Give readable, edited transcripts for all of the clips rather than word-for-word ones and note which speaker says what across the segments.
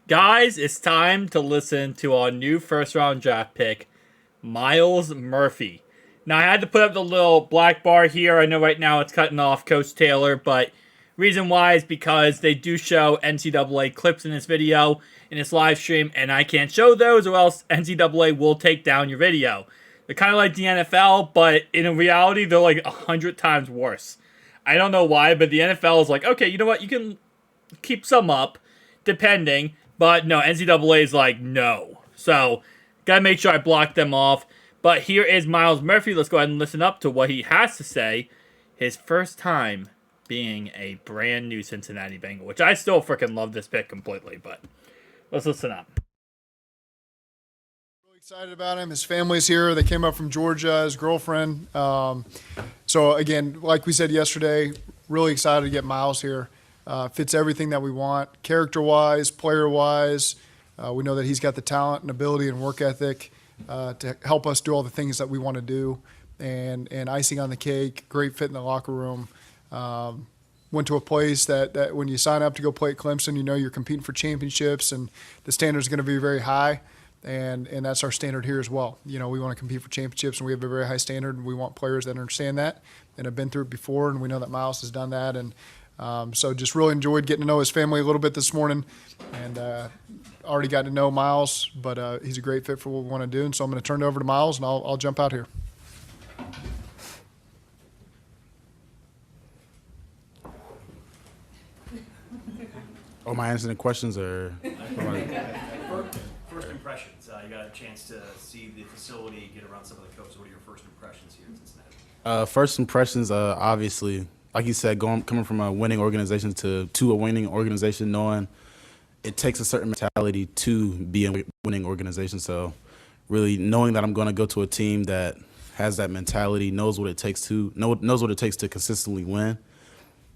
Speaker 1: Guys, it's time to listen to our new first round draft pick, Myles Murphy. Now, I had to put up the little black bar here. I know right now it's cutting off Coach Taylor, but reason why is because they do show NCAA clips in this video, in this live stream, and I can't show those or else NCAA will take down your video. They're kind of like the NFL, but in reality, they're like 100 times worse. I don't know why, but the NFL is like, okay, you know what? You can keep some up, depending. But no, NCAA is like, no. So, gotta make sure I block them off. But here is Myles Murphy. Let's go ahead and listen up to what he has to say. His first time being a brand new Cincinnati Bengal, which I still freaking love this pick completely. But let's listen up.
Speaker 2: Really excited about him. His family's here. They came up from Georgia, his girlfriend. So, again, like we said yesterday, really excited to get Myles here. Fits everything that we want, character-wise, player-wise. We know that he's got the talent and ability and work ethic to help us do all the things that we want to do. And icing on the cake, great fit in the locker room. Went to a place that when you sign up to go play at Clemson, you know you're competing for championships, and the standard is going to be very high. And that's our standard here as well. You know, we want to compete for championships, and we have a very high standard, and we want players that understand that and have been through it before, and we know that Myles has done that. And so just really enjoyed getting to know his family a little bit this morning, and already got to know Myles, but he's a great fit for what we want to do. And so I'm going to turn it over to Myles, and I'll jump out here.
Speaker 3: Oh, am I answering the questions or?
Speaker 4: First impressions. You got a chance to see the facility, get around some of the coaches. What are your first impressions here in Cincinnati?
Speaker 3: First impressions, obviously, like you said, coming from a winning organization to a winning organization, knowing it takes a certain mentality to be a winning organization. So really knowing that I'm going to go to a team that has that mentality, knows what it takes to consistently win.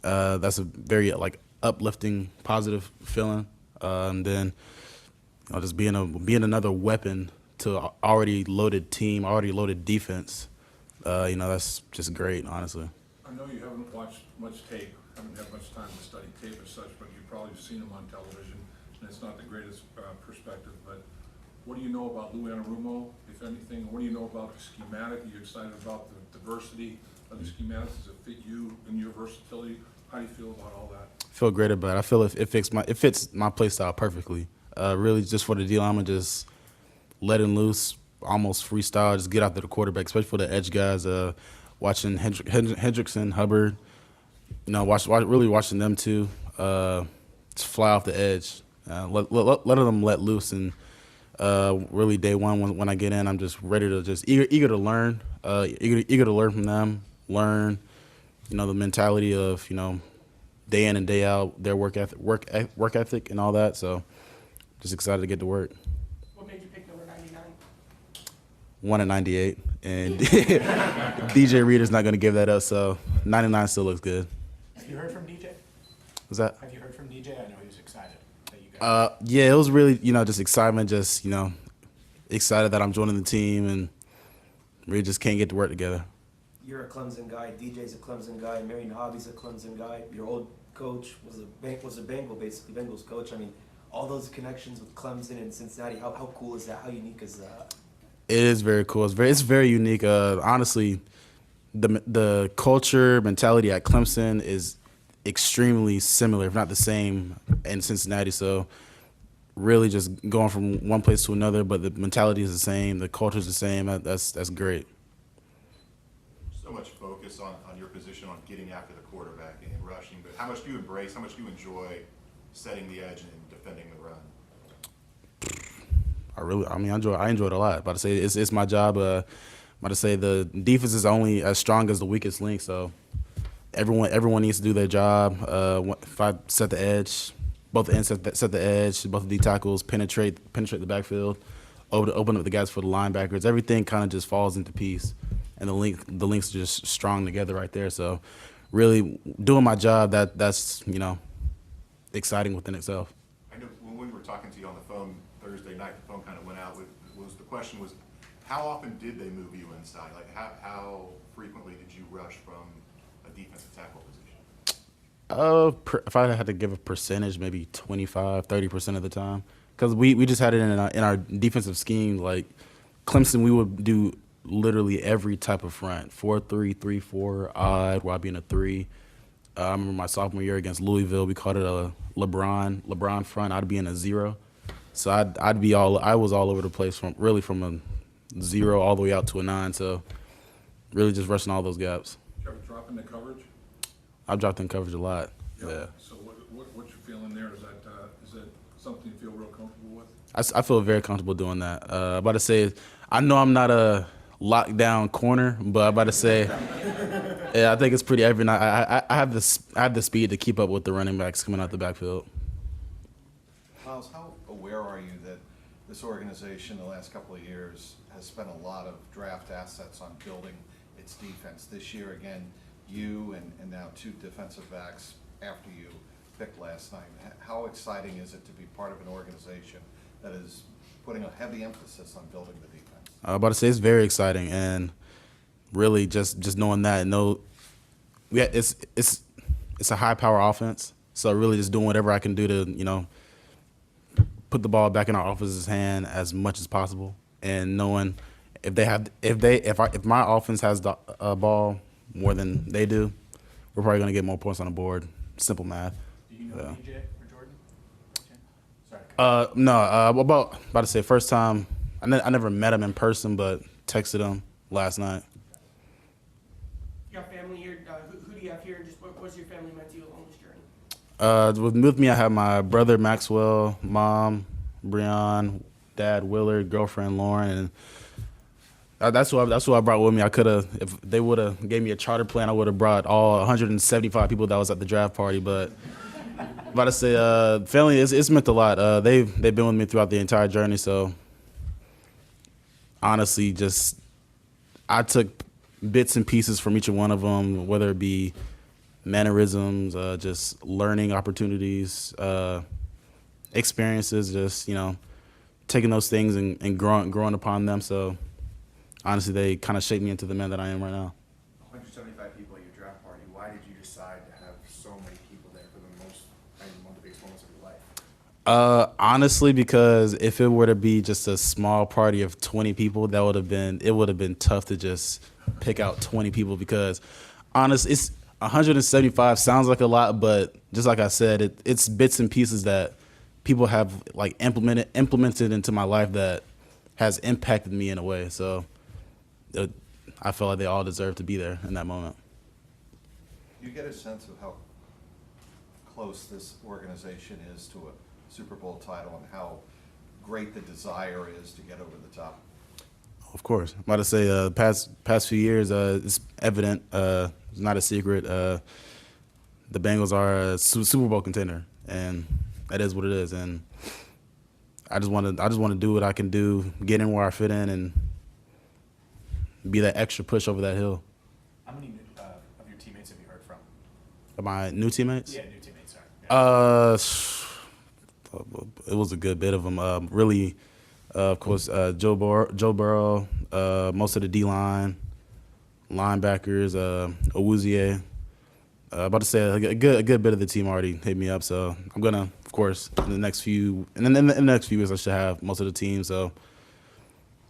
Speaker 3: That's a very uplifting, positive feeling. And then just being another weapon to already loaded team, already loaded defense. That's just great, honestly.
Speaker 5: I know you haven't watched much tape, haven't had much time to study tape as such, but you've probably seen him on television, and it's not the greatest perspective. But what do you know about Lou Anarumo, if anything? What do you know about the schematic? Are you excited about the diversity of the schematics? Does it fit you and your versatility? How do you feel about all that?
Speaker 3: I feel great about it. I feel it fits my play style perfectly. Really, just for the deal, I'm gonna just let him loose, almost freestyle, just get after the quarterback, especially for the edge guys. Watching Hendrickson, Hubbard, really watching them too. Just fly off the edge, let them let loose, and really day one when I get in, I'm just ready to just eager to learn, eager to learn from them, learn, the mentality of day in and day out, their work ethic and all that. So just excited to get to work.
Speaker 6: What made you pick number 99?
Speaker 3: 1 at 98, and DJ Reader's not going to give that up, so 99 still looks good.
Speaker 6: Have you heard from DJ?
Speaker 3: Was that?
Speaker 6: Have you heard from DJ? I know he was excited that you guys.
Speaker 3: Yeah, it was really, just excitement, just, excited that I'm joining the team, and we just can't get to work together.
Speaker 7: You're a Clemson guy. DJ's a Clemson guy. Marion Hobby's a Clemson guy. Your old coach was a Bengal, basically Bengals coach. I mean, all those connections with Clemson and Cincinnati. How cool is that? How unique is that?
Speaker 3: It is very cool. It's very unique. Honestly, the culture mentality at Clemson is extremely similar, if not the same, in Cincinnati. So really, just going from one place to another, but the mentality is the same, the culture is the same. That's great.
Speaker 8: So much focus on your position on getting after the quarterback and rushing, but how much do you embrace, how much do you enjoy setting the edge and defending the run?
Speaker 3: I enjoy it a lot. About to say it's my job. About to say the defense is only as strong as the weakest link. So everyone needs to do their job. If I set the edge, both ends set the edge, both the D tackles penetrate the backfield, open up the guys for the linebackers. Everything kind of just falls into piece, and the links are just strong together right there. So really doing my job. That's exciting within itself.
Speaker 8: I know when we were talking to you on the phone Thursday night, the phone kind of went out. The question was, how often did they move you inside? Like how frequently did you rush from a defensive tackle position?
Speaker 3: If I had to give a percentage, maybe 25, 30% of the time, because we just had it in our defensive scheme. Like Clemson, we would do literally every type of front: 4-3, 3-4, odd, while being a 3. I remember my sophomore year against Louisville, we called it a LeBron front. I'd be in a 0, so I was all over the place from a 0 all the way out to a 9. So really just rushing all those gaps.
Speaker 5: Did you ever drop into coverage?
Speaker 3: I've dropped in coverage a lot. Yeah.
Speaker 5: So what's your feeling there? Is that something you feel real comfortable with?
Speaker 3: I feel very comfortable doing that. About to say, I know I'm not a lockdown corner, but I'm about to say, yeah, I think it's pretty evident. I have the speed to keep up with the running backs coming out the backfield.
Speaker 9: Myles, how aware are you that this organization the last couple of years has spent a lot of draft assets on building its defense? This year, again, you and now 2 defensive backs after you picked last night. How exciting is it to be part of an organization that is putting a heavy emphasis on building the defense?
Speaker 3: I'm about to say it's very exciting, and really just knowing that, it's a high power offense. So really just doing whatever I can do to put the ball back in our offense's hand as much as possible, and knowing if my offense has the ball more than they do, we're probably gonna get more points on the board. Simple math.
Speaker 6: Do you know DJ or Jordan? Sorry.
Speaker 3: No. About to say first time. I never met him in person, but texted him last night.
Speaker 10: You got family here. Who do you have here? And just what's your family meant to you along this journey?
Speaker 3: With me, I have my brother Maxwell, mom Breon, dad Willard, girlfriend Lauren, and that's who I brought with me. I could have, if they would have gave me a charter plan, I would have brought all 175 people that was at the draft party. But about to say, family, it's meant a lot. They've been with me throughout the entire journey. So honestly, I took bits and pieces from each one of them, whether it be mannerisms, just learning opportunities, experiences, just taking those things and growing upon them. So honestly, they kind of shaped me into the man that I am right now.
Speaker 6: 175 people at your draft party. Why did you decide to have so many people there for one of the biggest moments of your life?
Speaker 3: Honestly, because if it were to be just a small party of 20 people, it would have been tough to just pick out 20 people, because honestly, it's 175 sounds like a lot, but just like I said, it's bits and pieces that people have like implemented into my life that has impacted me in a way. So I felt like they all deserve to be there in that moment.
Speaker 9: You get a sense of how close this organization is to a Super Bowl title and how great the desire is to get over the top?
Speaker 3: Of course. I'm about to say, past few years, it's evident. It's not a secret. The Bengals are a Super Bowl contender, and that is what it is. And I just want to do what I can do, get in where I fit in, and be that extra push over that hill.
Speaker 6: How many of your teammates have you heard from?
Speaker 3: My new teammates?
Speaker 6: Yeah, new teammates. Sorry.
Speaker 3: It was a good bit of them. Really, of course, Joe Burrow, most of the D-line, linebackers, Awuzie. About to say a good bit of the team already hit me up. So I'm gonna, of course, in the next few weeks, I should have most of the team. So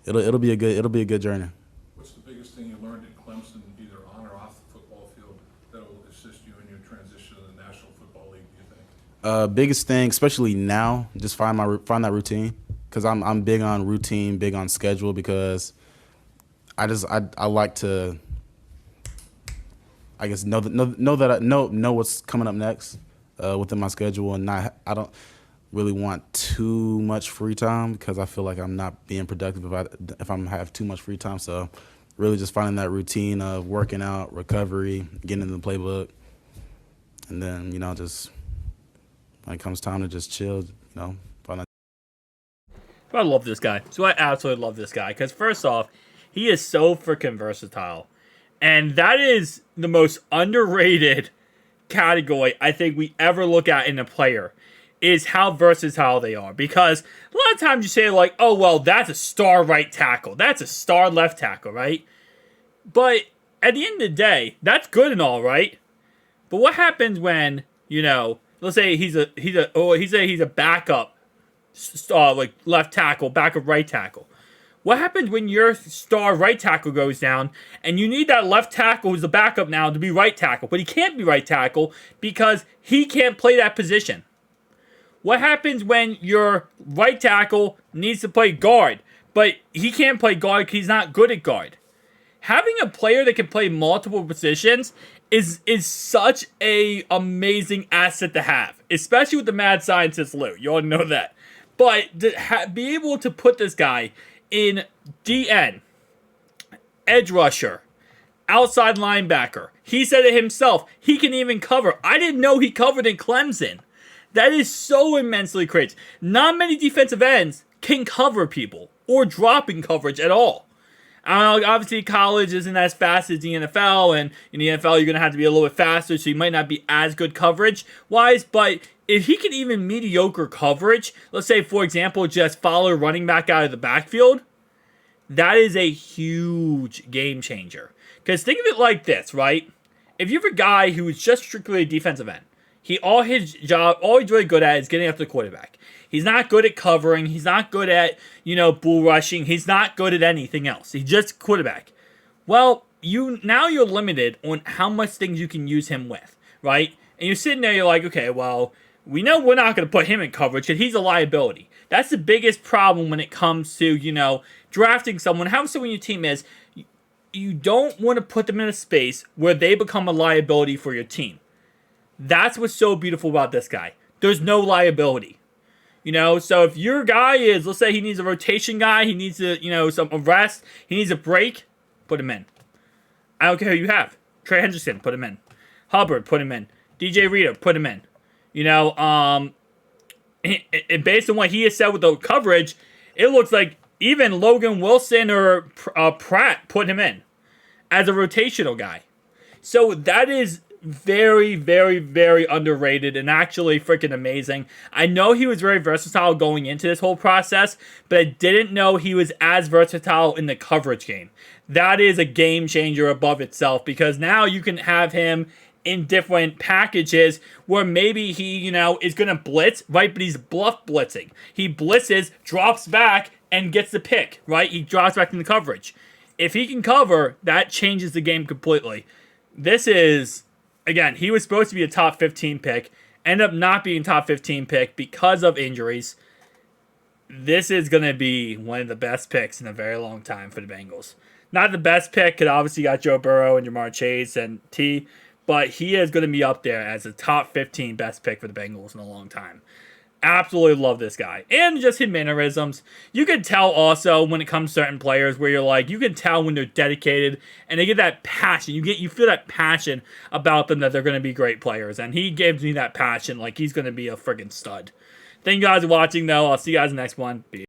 Speaker 3: it'll be a good journey.
Speaker 5: What's the biggest thing you learned at Clemson, either on or off the football field, that will assist you in your transition to the National Football League, do you think?
Speaker 3: Biggest thing, especially now, just find that routine, because I'm big on routine, big on schedule, because I like to, I guess, know what's coming up next within my schedule, and I don't really want too much free time, because I feel like I'm not being productive if I have too much free time. So really just finding that routine of working out, recovery, getting in the playbook, and then just when it comes time to just chill, find that.
Speaker 1: I love this guy. So I absolutely love this guy, because first off, he is so freaking versatile. And that is the most underrated category I think we ever look at in a player, is how versatile they are. Because a lot of times you say, like, oh, well, that's a star right tackle. That's a star left tackle, right? But at the end of the day, that's good and all, right? But what happens when, let's say he's a backup, like left tackle, backup right tackle. What happens when your star right tackle goes down and you need that left tackle who's the backup now to be right tackle, but he can't be right tackle because he can't play that position? What happens when your right tackle needs to play guard, but he can't play guard because he's not good at guard? Having a player that can play multiple positions is such a amazing asset to have, especially with the mad scientist Lou. You all know that. But to be able to put this guy in DN, edge rusher, outside linebacker. He said it himself. He can even cover. I didn't know he covered in Clemson. That is so immensely crazy. Not many defensive ends can cover people or drop in coverage at all. Obviously, college isn't as fast as the NFL, and in the NFL, you're going to have to be a little bit faster, so you might not be as good coverage-wise, but if he can even mediocre coverage, let's say, for example, just follow running back out of the backfield, that is a huge game changer. Because think of it like this, right? If you have a guy who is just strictly a defensive end, all he's really good at is getting after the quarterback. He's not good at covering. He's not good at, bull rushing. He's not good at anything else. He's just quarterback. Well, you're limited on how much things you can use him with, right? And you're sitting there, you're like, okay, well, we know we're not going to put him in coverage because he's a liability. That's the biggest problem when it comes to, drafting someone. How someone your team is, you don't want to put them in a space where they become a liability for your team. That's what's so beautiful about this guy. There's no liability. So if your guy is, let's say he needs a rotation guy, he needs some rest, he needs a break, put him in. I don't care who you have. Trey Hendrickson, put him in. Hubbard, put him in. DJ Reader, put him in. Based on what he has said with the coverage, it looks like even Logan Wilson or Pratt put him in as a rotational guy. So that is very, very, very underrated and actually freaking amazing. I know he was very versatile going into this whole process, but I didn't know he was as versatile in the coverage game. That is a game changer above itself because now you can have him in different packages where maybe he, is going to blitz, right? But he's bluff blitzing. He blitzes, drops back, and gets the pick, right? He drops back in the coverage. If he can cover, that changes the game completely. This is, again, he was supposed to be a top 15 pick, ended up not being top 15 pick because of injuries. This is going to be one of the best picks in a very long time for the Bengals. Not the best pick, because obviously you got Joe Burrow and Jamar Chase and T, but he is going to be up there as a top 15 best pick for the Bengals in a long time. Absolutely love this guy. And just his mannerisms. You can tell also when it comes to certain players where you're like, you can tell when they're dedicated and they get that passion. You feel that passion about them that they're going to be great players. And he gives me that passion like he's going to be a friggin' stud. Thank you guys for watching though. I'll see you guys in the next one. Peace.